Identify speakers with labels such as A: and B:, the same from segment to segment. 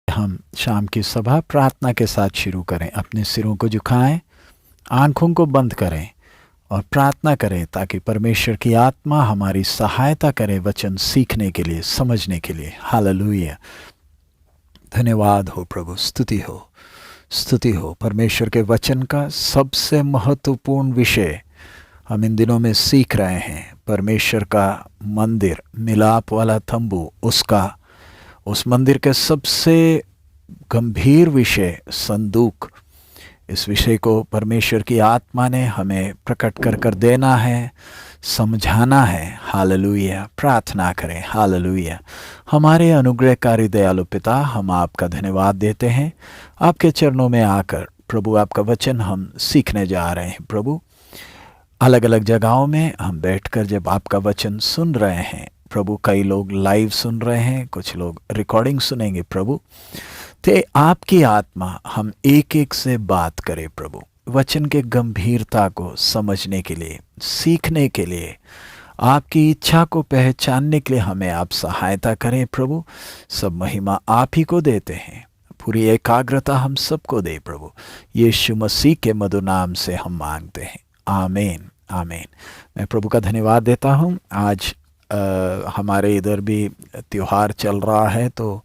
A: हम शाम की सभा प्रार्थना के साथ शुरू करें। अपने सिरों को झुकाएं, आंखों को बंद करें और प्रार्थना करें ताकि परमेश्वर की आत्मा हमारी सहायता करे वचन सीखने के लिए, समझने के लिए। हालेलुया। धन्यवाद हो प्रभु, स्तुति हो, स्तुति हो। परमेश्वर के वचन का सबसे महत्वपूर्ण विषय हम इन दिनों में सीख रहे हैं। परमेश्वर का मंदिर, मिलाप वाला तंबू, उस मंदिर के सबसे गंभीर विषय संदूक। इस विषय को परमेश्वर की आत्मा ने हमें प्रकट कर कर देना है, समझाना है। हालेलुया। प्रार्थना करें। हालेलुया। हमारे अनुग्रहकारी दयालु पिता, हम आपका धन्यवाद देते हैं। आपके चरणों में आकर प्रभु आपका वचन हम सीखने जा रहे हैं। प्रभु, अलग अलग जगहों में हम बैठकर जब आपका वचन सुन रहे हैं प्रभु, कई लोग लाइव सुन रहे हैं, कुछ लोग रिकॉर्डिंग सुनेंगे प्रभु, ते आपकी आत्मा हम एक एक से बात करे प्रभु, वचन के गंभीरता को समझने के लिए, सीखने के लिए, आपकी इच्छा को पहचानने के लिए हमें आप सहायता करें प्रभु। सब महिमा आप ही को देते हैं। पूरी एकाग्रता हम सबको दे प्रभु। यीशु मसीह के मधुर नाम से हम मांगते हैं, आमीन, आमीन। मैं प्रभु का धन्यवाद देता हूँ। आज हमारे इधर भी त्योहार चल रहा है, तो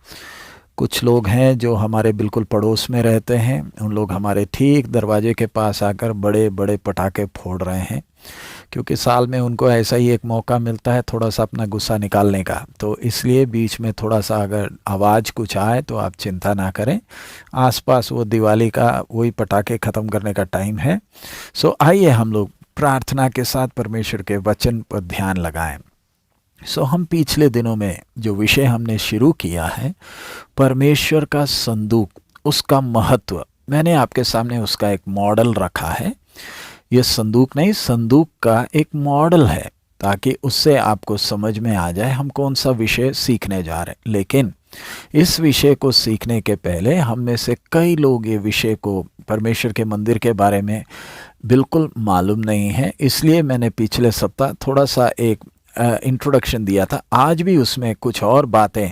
A: कुछ लोग हैं जो हमारे बिल्कुल पड़ोस में रहते हैं। उन लोग हमारे ठीक दरवाजे के पास आकर बड़े बड़े पटाखे फोड़ रहे हैं, क्योंकि साल में उनको ऐसा ही एक मौका मिलता है थोड़ा सा अपना गुस्सा निकालने का। तो इसलिए बीच में थोड़ा सा अगर आवाज़ कुछ आए तो आप चिंता ना करें। आसपास वो दिवाली का वही पटाखे ख़त्म करने का टाइम है। सो आइए हम लोग प्रार्थना के साथ परमेश्वर के वचन पर ध्यान लगाएं। हम पिछले दिनों में जो विषय हमने शुरू किया है, परमेश्वर का संदूक, उसका महत्व, मैंने आपके सामने उसका एक मॉडल रखा है। ये संदूक नहीं, संदूक का एक मॉडल है, ताकि उससे आपको समझ में आ जाए हम कौन सा विषय सीखने जा रहे हैं। लेकिन इस विषय को सीखने के पहले हम में से कई लोग ये विषय को, परमेश्वर के मंदिर के बारे में बिल्कुल मालूम नहीं है। इसलिए मैंने पिछले सप्ताह थोड़ा सा एक इंट्रोडक्शन दिया था। आज भी उसमें कुछ और बातें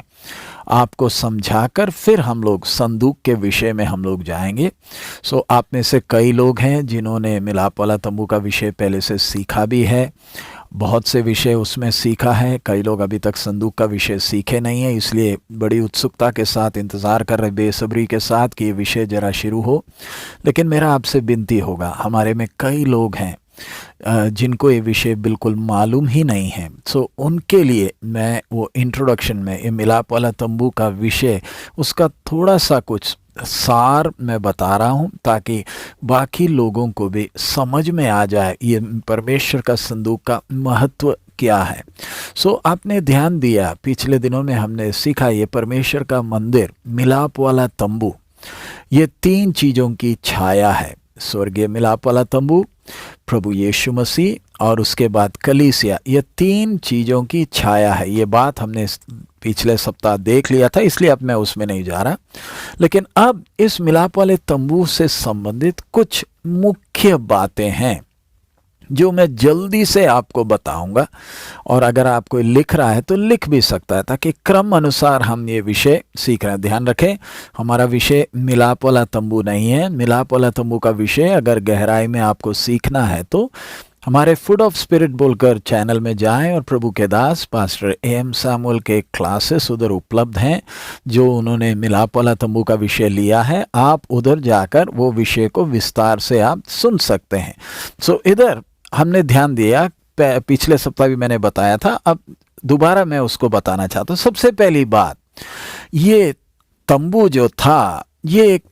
A: आपको समझाकर फिर हम लोग संदूक के विषय में हम लोग जाएंगे। आप में से कई लोग हैं जिन्होंने मिलाप वाला तंबू का विषय पहले से सीखा भी है, बहुत से विषय उसमें सीखा है। कई लोग अभी तक संदूक का विषय सीखे नहीं है, इसलिए बड़ी उत्सुकता के साथ इंतज़ार कर रहे, बेसब्री के साथ कि ये विषय ज़रा शुरू हो। लेकिन मेरा आपसे विनती होगा, हमारे में कई लोग हैं जिनको ये विषय बिल्कुल मालूम ही नहीं है। उनके लिए मैं वो इंट्रोडक्शन में ये मिलाप वाला तंबू का विषय, उसका थोड़ा सा कुछ सार मैं बता रहा हूँ, ताकि बाकी लोगों को भी समझ में आ जाए ये परमेश्वर का संदूक का महत्व क्या है। आपने ध्यान दिया, पिछले दिनों में हमने सीखा ये परमेश्वर का मंदिर, मिलाप वाला तंबू, ये तीन चीज़ों की छाया है। स्वर्गीय मिलाप वाला तंबू, प्रभु यीशु मसीह और उसके बाद कलीसिया, ये तीन चीज़ों की छाया है। ये बात हमने पिछले सप्ताह देख लिया था, इसलिए अब मैं उसमें नहीं जा रहा। लेकिन अब इस मिलाप वाले तंबू से संबंधित कुछ मुख्य बातें हैं जो मैं जल्दी से आपको बताऊंगा, और अगर आप कोई लिख रहा है तो लिख भी सकता है, ताकि क्रम अनुसार हम ये विषय सीख रहे हैं। ध्यान रखें, हमारा विषय मिलाप वाला तंबू नहीं है। मिलाप वाला तंबू का विषय अगर गहराई में आपको सीखना है तो हमारे फूड ऑफ स्पिरिट बोलकर चैनल में जाएं, और प्रभु के दास पास्टर एम सामुअल के क्लासेस उधर उपलब्ध हैं, जो उन्होंने मिलाप वाला तंबू का विषय लिया है। आप उधर जाकर वो विषय को विस्तार से आप सुन सकते हैं। इधर हमने ध्यान दिया, पिछले सप्ताह भी मैंने बताया था, अब दोबारा मैं उसको बताना चाहता हूँ। सबसे पहली बात, ये तंबू जो था, ये एक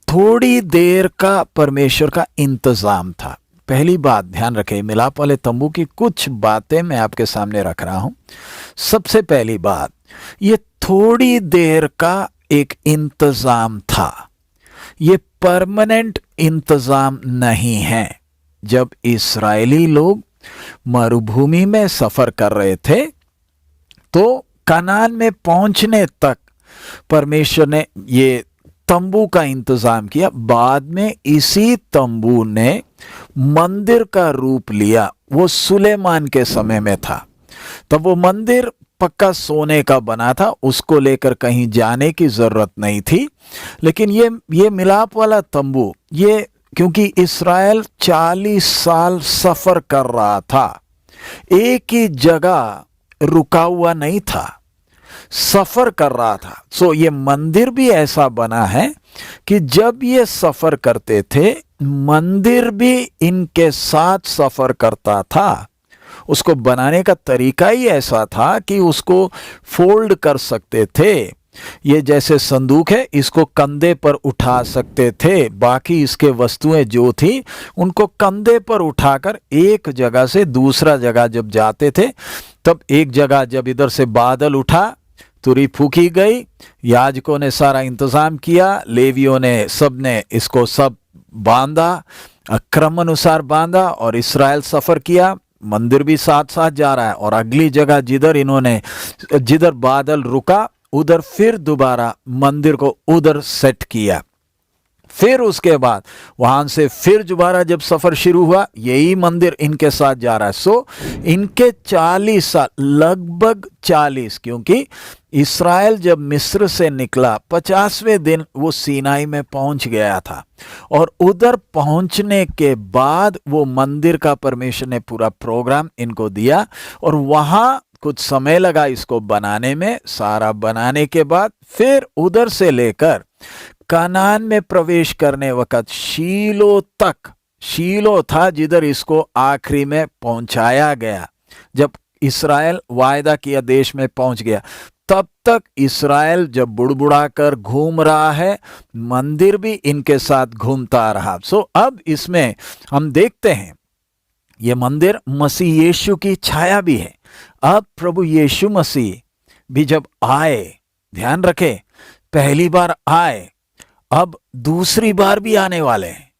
A: थोड़ी देर का परमेश्वर का इंतज़ाम था। पहली बात ध्यान रखें, मिलाप वाले तंबू की कुछ बातें मैं आपके सामने रख रहा हूँ। सबसे पहली बात, ये थोड़ी देर का एक इंतज़ाम था, ये परमानेंट इंतज़ाम नहीं है। जब इस्राएली लोग मरुभूमि में सफ़र कर रहे थे तो कनान में पहुंचने तक परमेश्वर ने ये तंबू का इंतज़ाम किया। बाद में इसी तंबू ने मंदिर का रूप लिया। वो सुलेमान के समय में था, तब वो मंदिर पक्का सोने का बना था, उसको लेकर कहीं जाने की जरूरत नहीं थी। लेकिन ये मिलाप वाला तंबू, ये क्योंकि इस्राएल 40 साल सफर कर रहा था, एक ही जगह रुका हुआ नहीं था, सफर कर रहा था। सो ये मंदिर भी ऐसा बना है कि जब ये सफर करते थे, मंदिर भी इनके साथ सफर करता था। उसको बनाने का तरीका ही ऐसा था कि उसको फोल्ड कर सकते थे। ये जैसे संदूक है, इसको कंधे पर उठा सकते थे, बाकी इसके वस्तुएं जो थी उनको कंधे पर उठाकर एक जगह से दूसरा जगह जब जाते थे, तब एक जगह जब इधर से बादल उठा, तुरी फूकी गई, याजकों ने सारा इंतजाम किया, लेवियों ने सबने इसको सब बांधा, क्रम अनुसार बांधा और इस्राएल सफर किया। मंदिर भी साथ साथ जा रहा है और अगली जगह जिधर बादल रुका उधर फिर दोबारा मंदिर को उधर सेट किया। फिर उसके बाद वहां से फिर दोबारा जब सफर शुरू हुआ, यही मंदिर इनके साथ जा रहा है। सो इनके 40 साल, लगभग 40, क्योंकि इस्राएल जब मिस्र से निकला 50वें दिन वो सीनाई में पहुंच गया था, और उधर पहुंचने के बाद वो मंदिर का परमेश्वर ने पूरा प्रोग्राम इनको दिया, और वहां कुछ समय लगा इसको बनाने में। सारा बनाने के बाद फिर उधर से लेकर कनान में प्रवेश करने वक्त शीलो तक, शीलो था जिधर इसको आखिरी में पहुंचाया गया। जब इस्राएल वायदा किया देश में पहुंच गया, तब तक इस्राएल जब बुड़बुड़ा कर घूम रहा है, मंदिर भी इनके साथ घूमता रहा। सो अब इसमें हम देखते हैं ये मंदिर मसीह यीशु की छाया भी है। अब प्रभु यीशु मसीह भी जब आए, ध्यान रखें, पहली बार आए, अब दूसरी बार भी आने वाले हैं।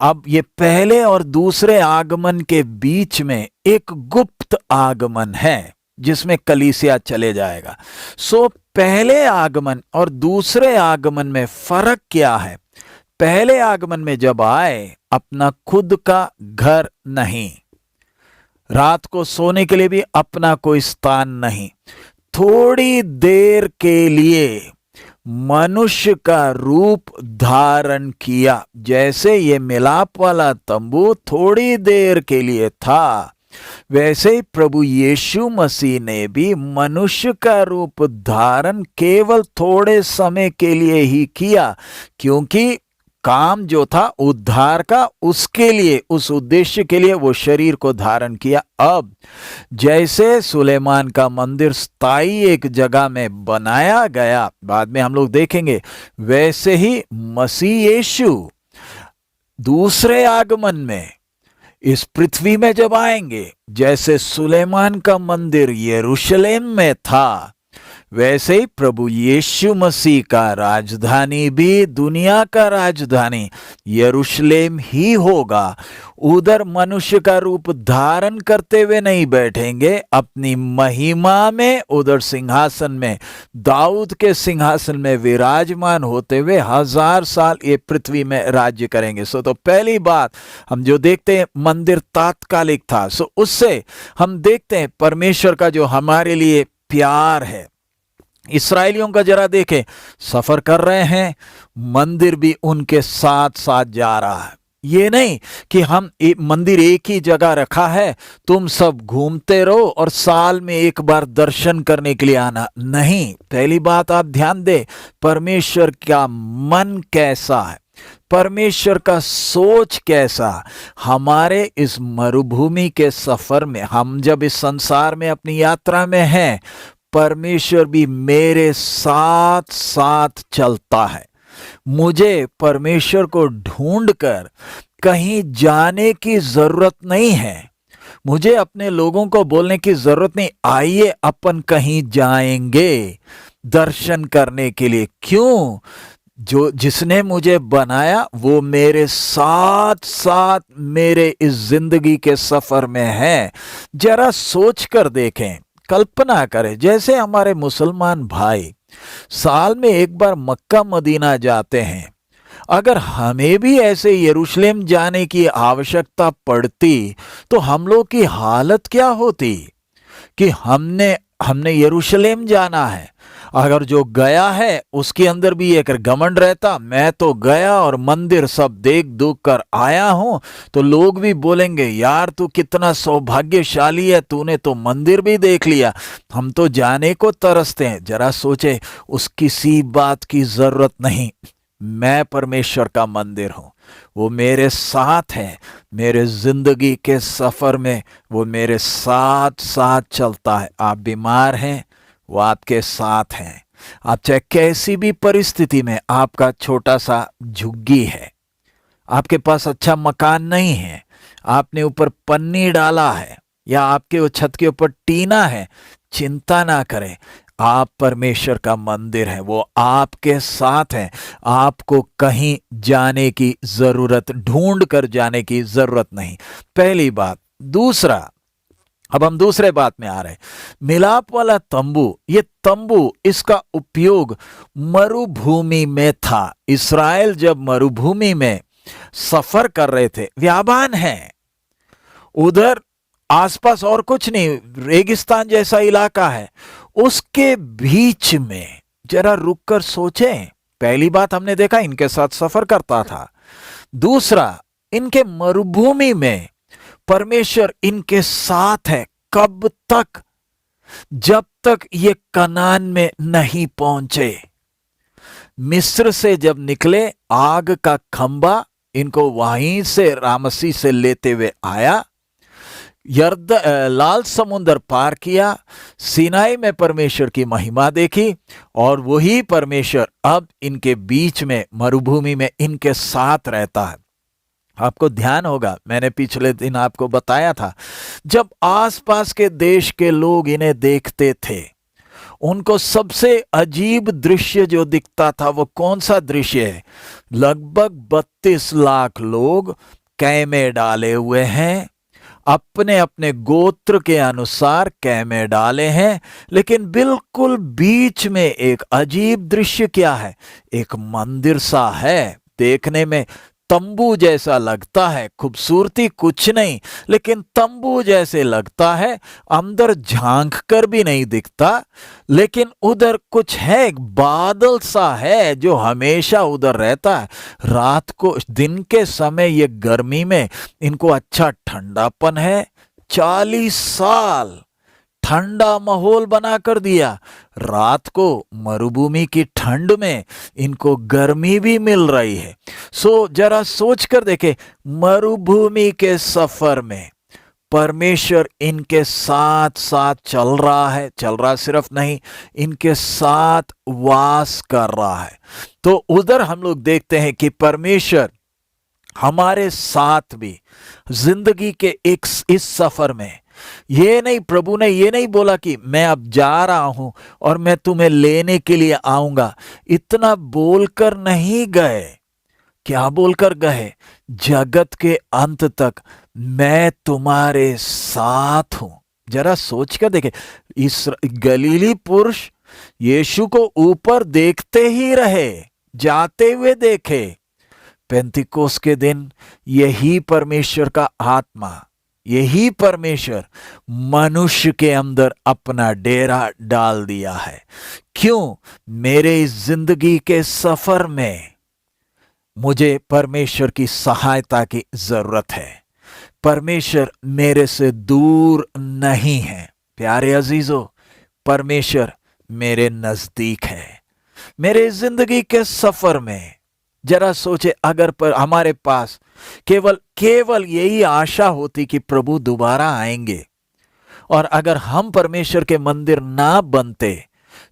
A: अब ये पहले और दूसरे आगमन के बीच में एक गुप्त आगमन है जिसमें कलीसिया चले जाएगा। सो पहले आगमन और दूसरे आगमन में फर्क क्या है? पहले आगमन में जब आए, अपना खुद का घर नहीं, रात को सोने के लिए भी अपना कोई स्थान नहीं, थोड़ी देर के लिए मनुष्य का रूप धारण किया। जैसे ये मिलाप वाला तंबू थोड़ी देर के लिए था, वैसे ही प्रभु यीशु मसीह ने भी मनुष्य का रूप धारण केवल थोड़े समय के लिए ही किया, क्योंकि काम जो था उद्धार का, उसके लिए, उस उद्देश्य के लिए वो शरीर को धारण किया। अब जैसे सुलेमान का मंदिर स्थायी एक जगह में बनाया गया, बाद में हम लोग देखेंगे, वैसे ही मसीह यीशु दूसरे आगमन में इस पृथ्वी में जब आएंगे, जैसे सुलेमान का मंदिर यरूशलेम में था, वैसे ही प्रभु यीशु मसीह का राजधानी भी, दुनिया का राजधानी यरूशलेम ही होगा। उधर मनुष्य का रूप धारण करते हुए नहीं बैठेंगे, अपनी महिमा में उधर सिंहासन में, दाऊद के सिंहासन में विराजमान होते हुए 1000 साल ये पृथ्वी में राज्य करेंगे। सो तो पहली बात हम जो देखते हैं, मंदिर तात्कालिक था। सो उससे हम देखते हैं परमेश्वर का जो हमारे लिए प्यार है। इस्राएलियों का जरा देखें, सफर कर रहे हैं, मंदिर भी उनके साथ साथ जा रहा है। ये नहीं कि हम मंदिर एक ही जगह रखा है, तुम सब घूमते रहो और साल में एक बार दर्शन करने के लिए आना, नहीं। पहली बात आप ध्यान दें, परमेश्वर का मन कैसा है, परमेश्वर का सोच कैसा। हमारे इस मरुभूमि के सफर में, हम जब इस संसार में अपनी यात्रा में हैं, परमेश्वर भी मेरे साथ साथ चलता है। मुझे परमेश्वर को ढूंढकर कहीं जाने की जरूरत नहीं है, मुझे अपने लोगों को बोलने की जरूरत नहीं, आइए अपन कहीं जाएंगे दर्शन करने के लिए। क्यों? जो जिसने मुझे बनाया वो मेरे साथ साथ मेरे इस जिंदगी के सफर में है। जरा सोच कर देखें, कल्पना करें, जैसे हमारे मुसलमान भाई साल में एक बार मक्का मदीना जाते हैं, अगर हमें भी ऐसे यरूशलेम जाने की आवश्यकता पड़ती तो हम लोग की हालत क्या होती कि हमने हमने यरूशलेम जाना है। अगर जो गया है उसके अंदर भी एक घमंड रहता, मैं तो गया और मंदिर सब देख दुख कर आया हूं, तो लोग भी बोलेंगे यार तू कितना सौभाग्यशाली है, तूने तो मंदिर भी देख लिया, हम तो जाने को तरसते हैं। जरा सोचे, उस किसी बात की जरूरत नहीं। मैं परमेश्वर का मंदिर हूं, वो मेरे साथ है, मेरे जिंदगी के सफर में वो मेरे साथ साथ चलता है। आप बीमार हैं, वो आपके साथ हैं। आप चाहे कैसी भी परिस्थिति में, आपका छोटा सा झुग्गी है, आपके पास अच्छा मकान नहीं है, आपने ऊपर पन्नी डाला है, या आपके वो छत के ऊपर टीना है, चिंता ना करें। आप परमेश्वर का मंदिर है, वो आपके साथ है। आपको कहीं जाने की जरूरत, ढूंढ कर जाने की जरूरत नहीं। पहली बात। दूसरा, अब हम दूसरे बात में आ रहे हैं। मिलाप वाला तंबू, ये तंबू, इसका उपयोग मरुभूमि में था। इस्राएल जब मरुभूमि में सफर कर रहे थे, व्यापान है, उधर आसपास और कुछ नहीं, रेगिस्तान जैसा इलाका है, उसके बीच में जरा रुककर सोचें। पहली बात, हमने देखा इनके साथ सफर करता था। दूसरा, इनके मरुभूमि में परमेश्वर इनके साथ है। कब तक? जब तक ये कनान में नहीं पहुंचे। मिस्र से जब निकले, आग का खंबा इनको वहीं से रामसी से लेते हुए आया, लाल समुंदर पार किया, सीनाई में परमेश्वर की महिमा देखी, और वही परमेश्वर अब इनके बीच में मरुभूमि में इनके साथ रहता है। आपको ध्यान होगा, मैंने पिछले दिन आपको बताया था, जब आसपास के देश के लोग इन्हें देखते थे, उनको सबसे अजीब दृश्य जो दिखता था वो कौन सा दृश्य है? लगभग 32 लाख लोग कैमे डाले हुए हैं, अपने अपने गोत्र के अनुसार कैमे डाले हैं, लेकिन बिल्कुल बीच में एक अजीब दृश्य क्या है? एक मंदिर सा है, देखने में तंबू जैसा लगता है, खूबसूरती कुछ नहीं, लेकिन तंबू जैसे लगता है, अंदर झांक कर भी नहीं दिखता, लेकिन उधर कुछ है, एक बादल सा है जो हमेशा उधर रहता है। रात को, दिन के समय, ये गर्मी में इनको अच्छा ठंडापन है। 40 साल ठंडा माहौल बना कर दिया। रात को मरुभूमि की ठंड में इनको गर्मी भी मिल रही है। जरा सोच कर देखे, मरुभूमि के सफर में परमेश्वर इनके साथ साथ चल रहा है। चल रहा सिर्फ नहीं, इनके साथ वास कर रहा है। तो उधर हम लोग देखते हैं कि परमेश्वर हमारे साथ भी जिंदगी के इस सफर में, ये नहीं, प्रभु ने ये नहीं बोला कि मैं अब जा रहा हूं और मैं तुम्हें लेने के लिए आऊंगा। इतना बोलकर नहीं गए। क्या बोलकर गए? जगत के अंत तक मैं तुम्हारे साथ हूं। जरा सोच कर देखे, इस गलीली पुरुष यीशु को ऊपर देखते ही रहे, जाते हुए देखे। पेंतिकोस के दिन यही परमेश्वर का आत्मा, यही परमेश्वर मनुष्य के अंदर अपना डेरा डाल दिया है। क्यों? मेरे इस जिंदगी के सफर में मुझे परमेश्वर की सहायता की जरूरत है। परमेश्वर मेरे से दूर नहीं है। प्यारे अजीजों, परमेश्वर मेरे नजदीक है। मेरे जिंदगी के सफर में जरा सोचे, अगर हमारे पास केवल यही आशा होती कि प्रभु दोबारा आएंगे, और अगर हम परमेश्वर के मंदिर ना बनते,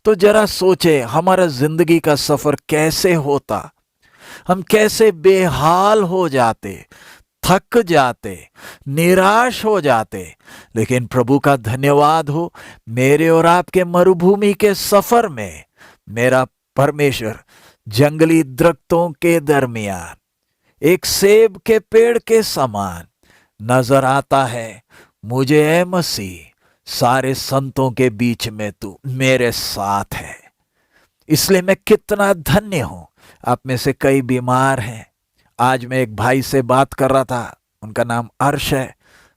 A: तो जरा सोचे हमारा जिंदगी का सफर कैसे होता। हम कैसे बेहाल हो जाते, थक जाते, निराश हो जाते। लेकिन प्रभु का धन्यवाद हो, मेरे और आपके मरुभूमि के सफर में मेरा परमेश्वर जंगली दरख्तों के दरमियान एक सेब के पेड़ के समान नजर आता है। मुझे ऐ मसीह, सारे संतों के बीच में तू मेरे साथ है। इसलिए मैं कितना धन्य हूं। आप में से कई बीमार हैं। आज मैं एक भाई से बात कर रहा था, उनका नाम अर्श है,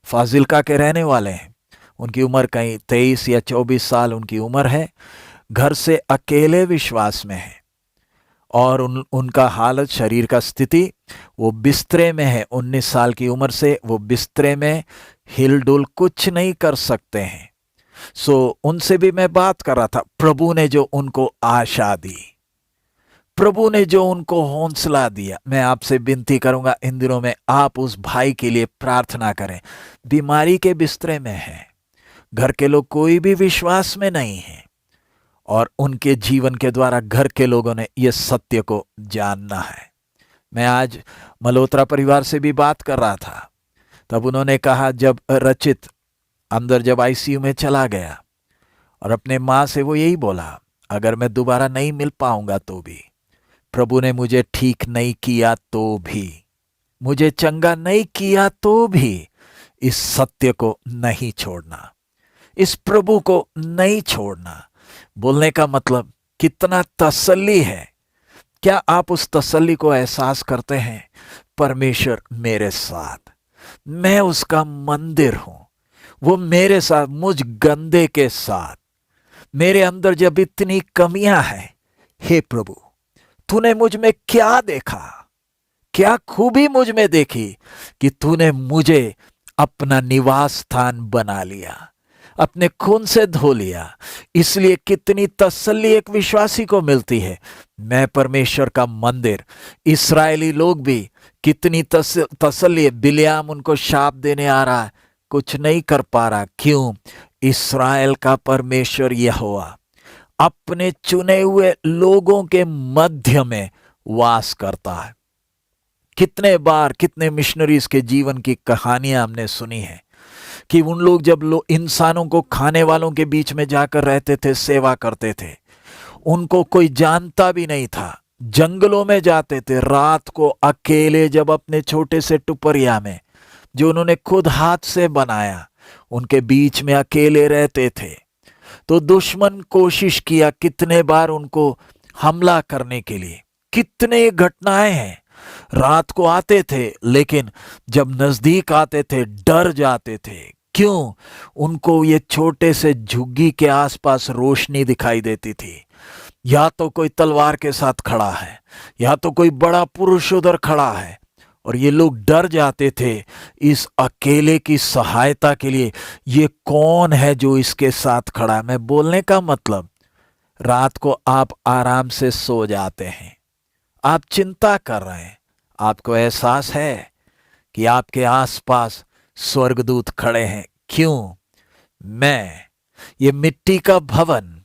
A: फाजिल्का के रहने वाले हैं। उनकी उम्र कहीं 23 या 24 साल उनकी उम्र है, घर से अकेले विश्वास में है, और उनका हालत, शरीर का स्थिति, वो बिस्तरे में है। 19 साल की उम्र से वो बिस्तरे में हिलडुल कुछ नहीं कर सकते हैं। उनसे भी मैं बात कर रहा था। प्रभु ने जो उनको आशा दी, प्रभु ने जो उनको हौसला दिया, मैं आपसे विनती करूंगा इन दिनों में आप उस भाई के लिए प्रार्थना करें। बीमारी के बिस्तरे में है, घर के लोग कोई भी विश्वास में नहीं है, और उनके जीवन के द्वारा घर के लोगों ने यह सत्य को जानना है। मैं आज मल्होत्रा परिवार से भी बात कर रहा था, तब उन्होंने कहा, जब रचित अंदर जब आईसीयू में चला गया और अपने माँ से वो यही बोला, अगर मैं दोबारा नहीं मिल पाऊंगा तो भी, प्रभु ने मुझे ठीक नहीं किया तो भी, मुझे चंगा नहीं किया तो भी, इस सत्य को नहीं छोड़ना, इस प्रभु को नहीं छोड़ना। बोलने का मतलब कितना तसल्ली है। क्या आप उस तसल्ली को एहसास करते हैं? परमेश्वर मेरे साथ, मैं उसका मंदिर हूं, वो मेरे साथ, मुझ गंदे के साथ। मेरे अंदर जब इतनी कमियां हैं, हे प्रभु तूने मुझ में क्या देखा, क्या खूबी मुझ में देखी कि तूने मुझे अपना निवास स्थान बना लिया, अपने खून से धो लिया। इसलिए कितनी तसल्ली एक विश्वासी को मिलती है, मैं परमेश्वर का मंदिर। इस्राएली लोग भी कितनी तसल्ली है। बिलियाम उनको शाप देने आ रहा है, कुछ नहीं कर पा रहा। क्यों? इस्राएल का परमेश्वर यहोवा अपने चुने हुए लोगों के मध्य में वास करता है। कितने बार कितने मिशनरीज के जीवन की कहानियां हमने सुनी है कि उन लोग जब इंसानों को खाने वालों के बीच में जाकर रहते थे, सेवा करते थे, उनको कोई जानता भी नहीं था। जंगलों में जाते थे रात को अकेले, जब अपने छोटे से टुपरिया में जो उन्होंने खुद हाथ से बनाया, उनके बीच में अकेले रहते थे, तो दुश्मन कोशिश किया कितने बार उनको हमला करने के लिए। कितने घटनाएं हैं। रात को आते थे, लेकिन जब नजदीक आते थे डर जाते थे। क्यों? उनको ये छोटे से झुग्गी के आसपास रोशनी दिखाई देती थी। या तो कोई तलवार के साथ खड़ा है, या तो कोई बड़ा पुरुष उधर खड़ा है, और ये लोग डर जाते थे इस अकेले की सहायता के लिए। ये कौन है जो इसके साथ खड़ा है? मैं बोलने का मतलब, रात को आप आराम से सो जाते हैं, आप चिंता कर रहे हैं, आपको एहसास है कि आपके आसपास स्वर्गदूत खड़े हैं। क्यों? मैं, ये मिट्टी का भवन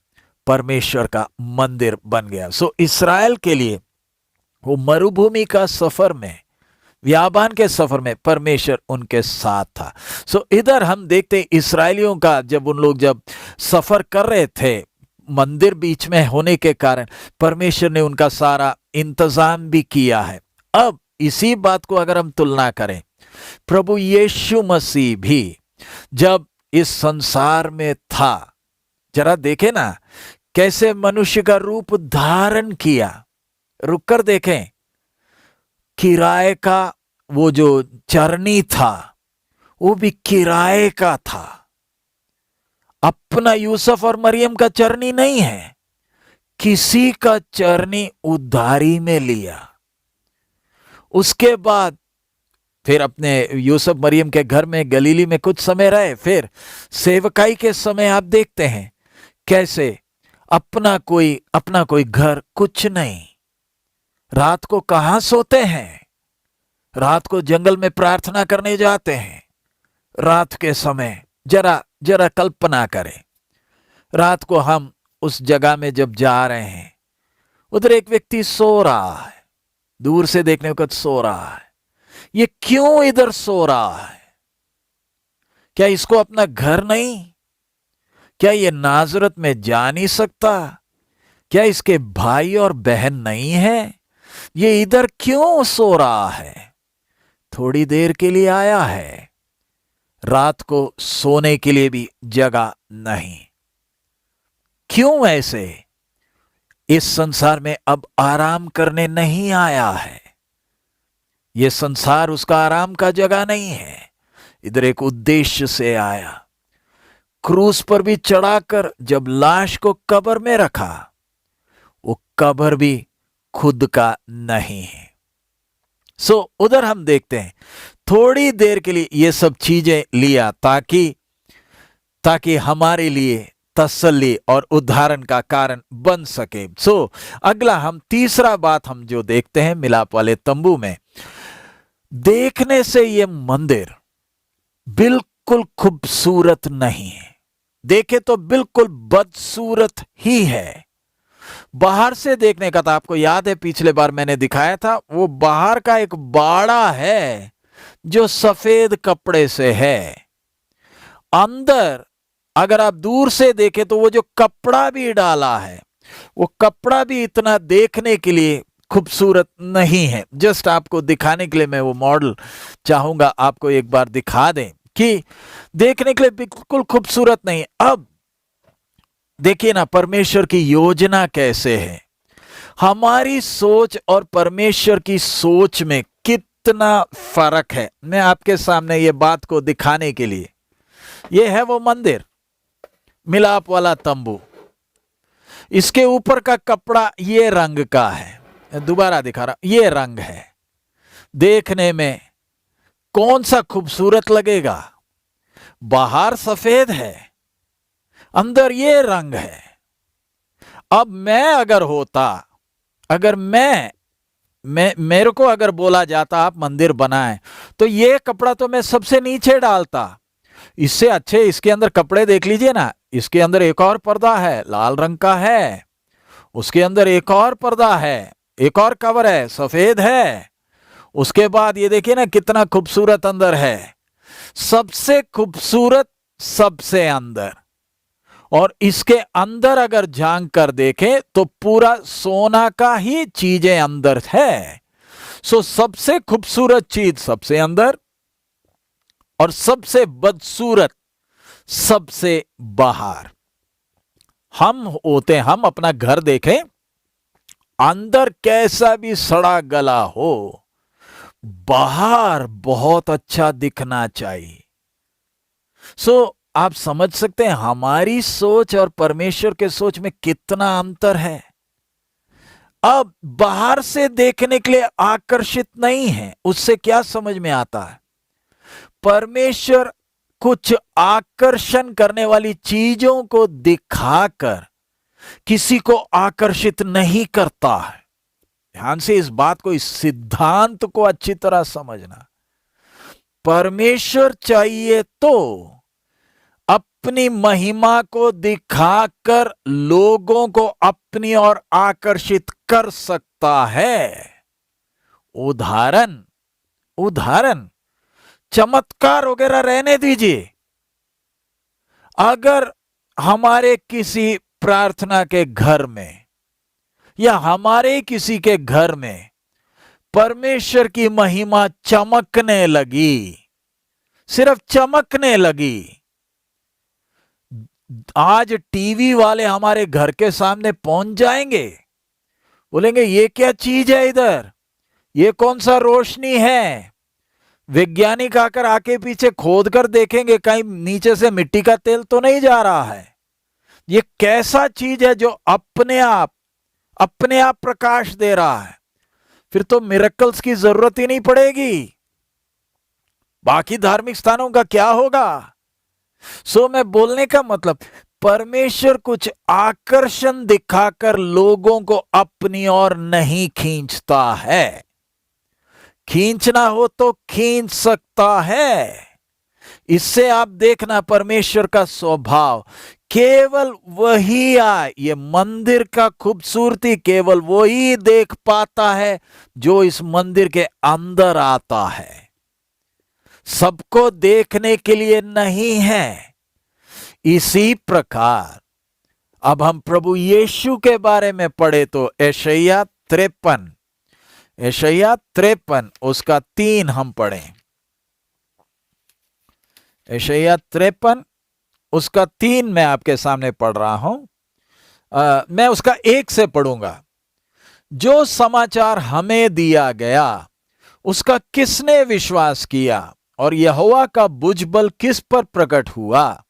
A: परमेश्वर का मंदिर बन गया। इस्राएल के लिए वो मरुभूमि का सफर में, व्यापान के सफर में परमेश्वर उनके साथ था। इधर हम देखते हैं इस्राएलियों का, जब उन लोग जब सफर कर रहे थे, मंदिर बीच में होने के कारण परमेश्वर ने उनका सारा इंतजाम भी किया है। अब इसी बात को अगर हम तुलना करें, प्रभु यीशु मसीह भी जब इस संसार में था, जरा देखें ना कैसे मनुष्य का रूप धारण किया। रुक कर देखें, किराए का वो जो चरनी था, वो भी किराए का था। अपना यूसुफ और मरियम का चरनी नहीं है, किसी का चरनी उधारी में लिया। उसके बाद फिर अपने यूसुफ मरियम के घर में गलीली में कुछ समय रहे। फिर सेवकाई के समय आप देखते हैं कैसे अपना कोई घर कुछ नहीं। रात को कहां सोते हैं? रात को जंगल में प्रार्थना करने जाते हैं। रात के समय जरा कल्पना करें, रात को हम उस जगह में जब जा रहे हैं, उधर एक व्यक्ति सो रहा है, दूर से देखने को सो रहा है। ये क्यों इधर सो रहा है? क्या इसको अपना घर नहीं? क्या ये नाजरत में जा नहीं सकता? क्या इसके भाई और बहन नहीं है? ये इधर क्यों सो रहा है? थोड़ी देर के लिए आया है, रात को सोने के लिए भी जगह नहीं। क्यों ऐसे? इस संसार में अब आराम करने नहीं आया है। यह संसार उसका आराम का जगह नहीं है। इधर एक उद्देश्य से आया। क्रूस पर भी चढ़ाकर जब लाश को कब्र में रखा, वो कब्र भी खुद का नहीं है। उधर हम देखते हैं थोड़ी देर के लिए ये सब चीजें लिया ताकि हमारे लिए तसल्ली और उद्धारण का कारण बन सके। अगला हम तीसरा बात हम जो देखते हैं मिलाप वाले तंबू में, देखने से ये मंदिर बिल्कुल खूबसूरत नहीं है, देखे तो बिल्कुल बदसूरत ही है। बाहर से देखने का, तो आपको याद है पिछले बार मैंने दिखाया था, वो बाहर का एक बाड़ा है जो सफेद कपड़े से है। अंदर अगर आप दूर से देखें तो वो जो कपड़ा भी डाला है, वो कपड़ा भी इतना देखने के लिए खूबसूरत नहीं है। जस्ट आपको दिखाने के लिए मैं वो मॉडल चाहूंगा आपको एक बार दिखा दें कि देखने के लिए बिल्कुल खूबसूरत नहीं। अब देखिए ना परमेश्वर की योजना कैसे है। हमारी सोच और परमेश्वर की सोच में कितना फर्क है। मैं आपके सामने ये बात को दिखाने के लिए, ये है वो मंदिर, मिलाप वाला तंबू। इसके ऊपर का कपड़ा ये रंग का है, दोबारा दिखा रहा, ये रंग है। देखने में कौन सा खूबसूरत लगेगा। बाहर सफेद है, अंदर ये रंग है। अब मैं अगर होता, अगर मेरे को अगर बोला जाता आप मंदिर बनाएं, तो ये कपड़ा तो मैं सबसे नीचे डालता। इससे अच्छे इसके अंदर कपड़े देख लीजिए ना, इसके अंदर एक और पर्दा है लाल रंग का है, उसके अंदर एक और पर्दा है, एक और कवर है सफेद है। उसके बाद ये देखिए ना कितना खूबसूरत अंदर है, सबसे खूबसूरत सबसे अंदर। और इसके अंदर अगर झांक कर देखें तो पूरा सोना का ही चीजें अंदर है। सबसे खूबसूरत चीज सबसे अंदर और सबसे बदसूरत सबसे बाहर। हम होते, हम अपना घर देखें, अंदर कैसा भी सड़ा गला हो, बाहर बहुत अच्छा दिखना चाहिए। आप समझ सकते हैं हमारी सोच और परमेश्वर के सोच में कितना अंतर है। अब बाहर से देखने के लिए आकर्षित नहीं है, उससे क्या समझ में आता है, परमेश्वर कुछ आकर्षण करने वाली चीजों को दिखाकर किसी को आकर्षित नहीं करता है। ध्यान से इस बात को, इस सिद्धांत को अच्छी तरह समझना। परमेश्वर चाहिए तो अपनी महिमा को दिखाकर लोगों को अपनी ओर आकर्षित कर सकता है। उदाहरण चमत्कार वगैरह रहने दीजिए। अगर हमारे किसी प्रार्थना के घर में या हमारे किसी के घर में परमेश्वर की महिमा चमकने लगी, सिर्फ चमकने लगी, आज टीवी वाले हमारे घर के सामने पहुंच जाएंगे, बोलेंगे ये क्या चीज है इधर, ये कौन सा रोशनी है। वैज्ञानिक आकर आके पीछे खोद कर देखेंगे कहीं नीचे से मिट्टी का तेल तो नहीं जा रहा है। ये कैसा चीज है जो अपने आप प्रकाश दे रहा है। फिर तो मिरेकल्स की जरूरत ही नहीं पड़ेगी। बाकी धार्मिक स्थानों का क्या होगा। मैं बोलने का मतलब, परमेश्वर कुछ आकर्षण दिखाकर लोगों को अपनी ओर नहीं खींचता है। खींचना हो तो खींच सकता है। इससे आप देखना परमेश्वर का स्वभाव, केवल वही आए, ये मंदिर का खूबसूरती केवल वही देख पाता है जो इस मंदिर के अंदर आता है, सबको देखने के लिए नहीं है। इसी प्रकार अब हम प्रभु यीशु के बारे में पढ़े तो यशायाह 53 उसका 3 हम पढ़ें। यशायाह 53 उसका 3 मैं आपके सामने पढ़ रहा हूं। मैं उसका 1 से पढ़ूंगा। जो समाचार हमें दिया गया उसका किसने विश्वास किया, और यहोवा का भुजबल किस पर प्रकट हुआ।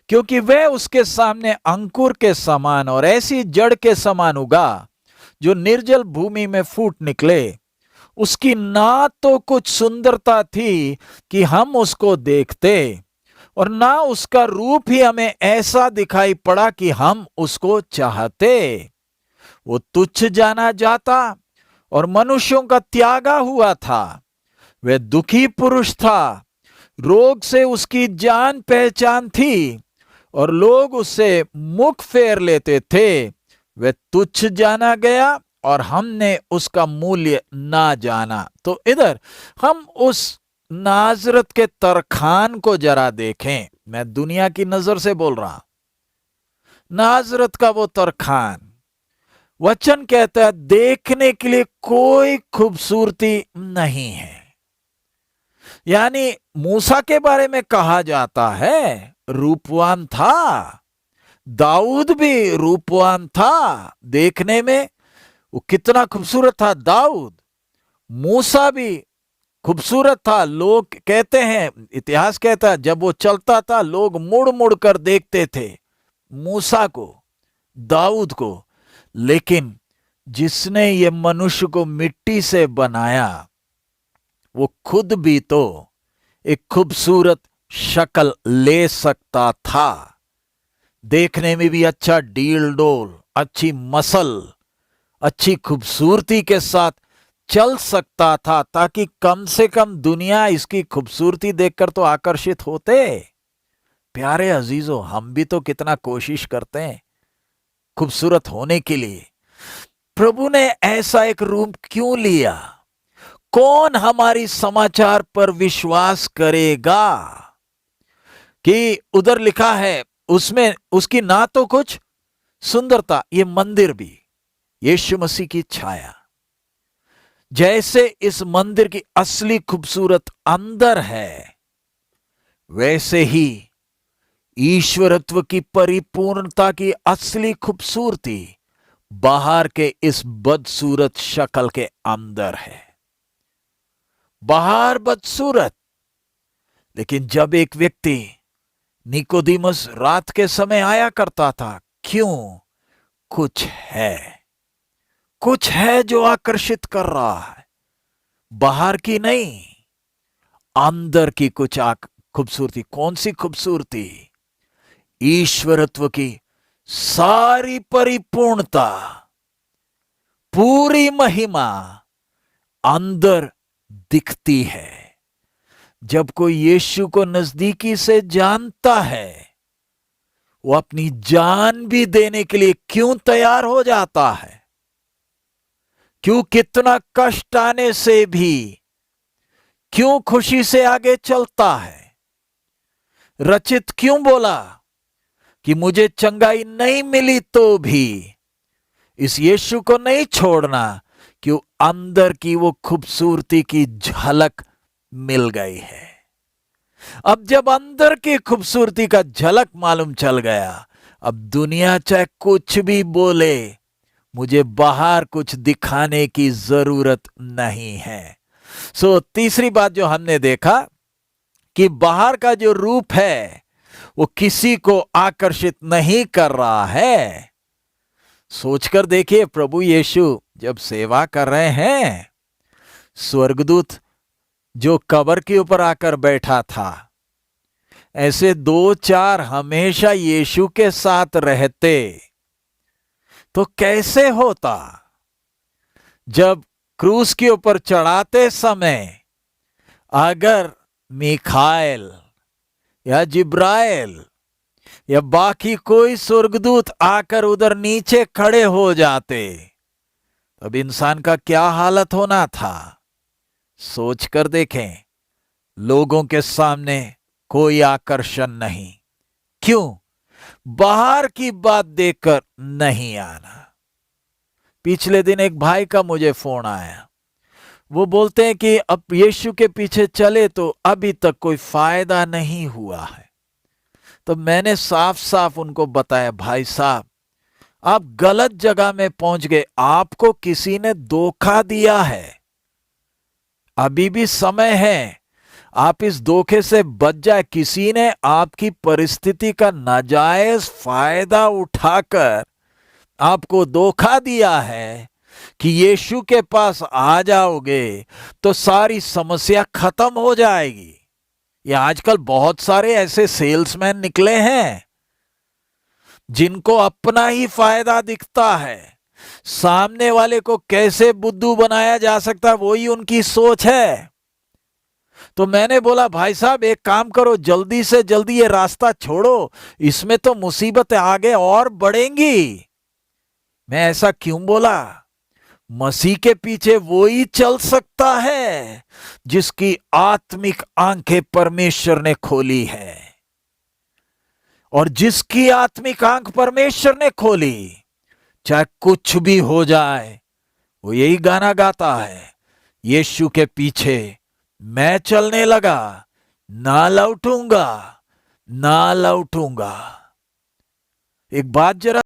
A: क्योंकि वह उसके सामने अंकुर के समान और ऐसी जड़ के समान उगा जो निर्जल भूमि में फूट निकले। उसकी ना तो कुछ सुंदरता थी कि हम उसको देखते, और ना उसका रूप ही हमें ऐसा दिखाई पड़ा कि हम उसको चाहते। वो तुच्छ जाना जाता और मनुष्यों का त्यागा हुआ था। वह दुखी पुरुष था, रोग से उसकी जान पहचान थी और लोग उससे मुख फेर लेते थे। वह तुच्छ जाना गया और हमने उसका मूल्य ना जाना। तो इधर हम उस नाजरत के तरखान को जरा देखें। मैं दुनिया की नजर से बोल रहा, नाजरत का वो तरखान। वचन कहता है देखने के लिए कोई खूबसूरती नहीं है। यानी मूसा के बारे में कहा जाता है रूपवान था, दाऊद भी रूपवान था देखने में। वो कितना खूबसूरत था दाऊद। मूसा भी खूबसूरत था। लोग कहते हैं, इतिहास कहता है, जब वो चलता था लोग मुड़ मुड़ कर देखते थे मूसा को, दाऊद को। लेकिन जिसने ये मनुष्य को मिट्टी से बनाया वो खुद भी तो एक खूबसूरत शक्ल ले सकता था। देखने में भी अच्छा डील डोल, अच्छी मसल, अच्छी खूबसूरती के साथ चल सकता था, ताकि कम से कम दुनिया इसकी खूबसूरती देखकर तो आकर्षित होते। प्यारे अजीजों, हम भी तो कितना कोशिश करते हैं खूबसूरत होने के लिए। प्रभु ने ऐसा एक रूप क्यों लिया? कौन हमारी समाचार पर विश्वास करेगा? कि उधर लिखा है उसमें उसकी ना तो कुछ सुंदरता, ये मंदिर भी यीशु मसीह की छाया। जैसे इस मंदिर की असली खूबसूरत अंदर है, वैसे ही ईश्वरत्व की परिपूर्णता की असली खूबसूरती बाहर के इस बदसूरत शक्ल के अंदर है। बाहर बदसूरत, लेकिन जब एक व्यक्ति निकोदिमस रात के समय आया करता था, क्यों? कुछ है जो आकर्षित कर रहा है, बाहर की नहीं, अंदर की कुछ खूबसूरती। कौन सी खूबसूरती? ईश्वरत्व की सारी परिपूर्णता, पूरी महिमा अंदर दिखती है। जब कोई यीशु को नजदीकी से जानता है, वो अपनी जान भी देने के लिए क्यों तैयार हो जाता है? क्यों कितना कष्ट आने से भी क्यों खुशी से आगे चलता है? रचित क्यों बोला कि मुझे चंगाई नहीं मिली तो भी इस यीशु को नहीं छोड़ना, क्यों अंदर की वो खूबसूरती की झलक मिल गई है। अब जब अंदर की खूबसूरती का झलक मालूम चल गया, अब दुनिया चाहे कुछ भी बोले, मुझे बाहर कुछ दिखाने की जरूरत नहीं है। तीसरी बात जो हमने देखा कि बाहर का जो रूप है वो किसी को आकर्षित नहीं कर रहा है। सोचकर देखिए, प्रभु यीशु जब सेवा कर रहे हैं, स्वर्गदूत जो कब्र के ऊपर आकर बैठा था, ऐसे 2-4 हमेशा यीशु के साथ रहते तो कैसे होता? जब क्रूस के ऊपर चढ़ाते समय अगर मिखाएल या जिब्राइल या बाकी कोई स्वर्गदूत आकर उधर नीचे खड़े हो जाते, तब इंसान का क्या हालत होना था? सोच कर देखें। लोगों के सामने कोई आकर्षण नहीं। क्यों? बाहर की बात देखकर नहीं आना। पिछले दिन एक भाई का मुझे फोन आया। वो बोलते हैं कि अब यीशु के पीछे चले तो अभी तक कोई फायदा नहीं हुआ है। तो मैंने साफ साफ उनको बताया, भाई साहब आप गलत जगह में पहुंच गए, आपको किसी ने धोखा दिया है। अभी भी समय है, आप इस धोखे से बच जाए। किसी ने आपकी परिस्थिति का नाजायज फायदा उठाकर आपको धोखा दिया है कि यीशु के पास आ जाओगे तो सारी समस्या खत्म हो जाएगी। ये आजकल बहुत सारे ऐसे सेल्समैन निकले हैं जिनको अपना ही फायदा दिखता है, सामने वाले को कैसे बुद्धू बनाया जा सकता है वही उनकी सोच है। तो मैंने बोला भाई साहब एक काम करो, जल्दी से जल्दी ये रास्ता छोड़ो, इसमें तो मुसीबतें आगे और बढ़ेंगी। मैं ऐसा क्यों बोला? मसीह के पीछे वो ही चल सकता है जिसकी आत्मिक आंखें परमेश्वर ने खोली है। और जिसकी आत्मिक आंख परमेश्वर ने खोली, चाहे कुछ भी हो जाए, वो यही गाना गाता है, यीशु के पीछे मैं चलने लगा, ना लौटूंगा, ना लौटूंगा। एक बात जरा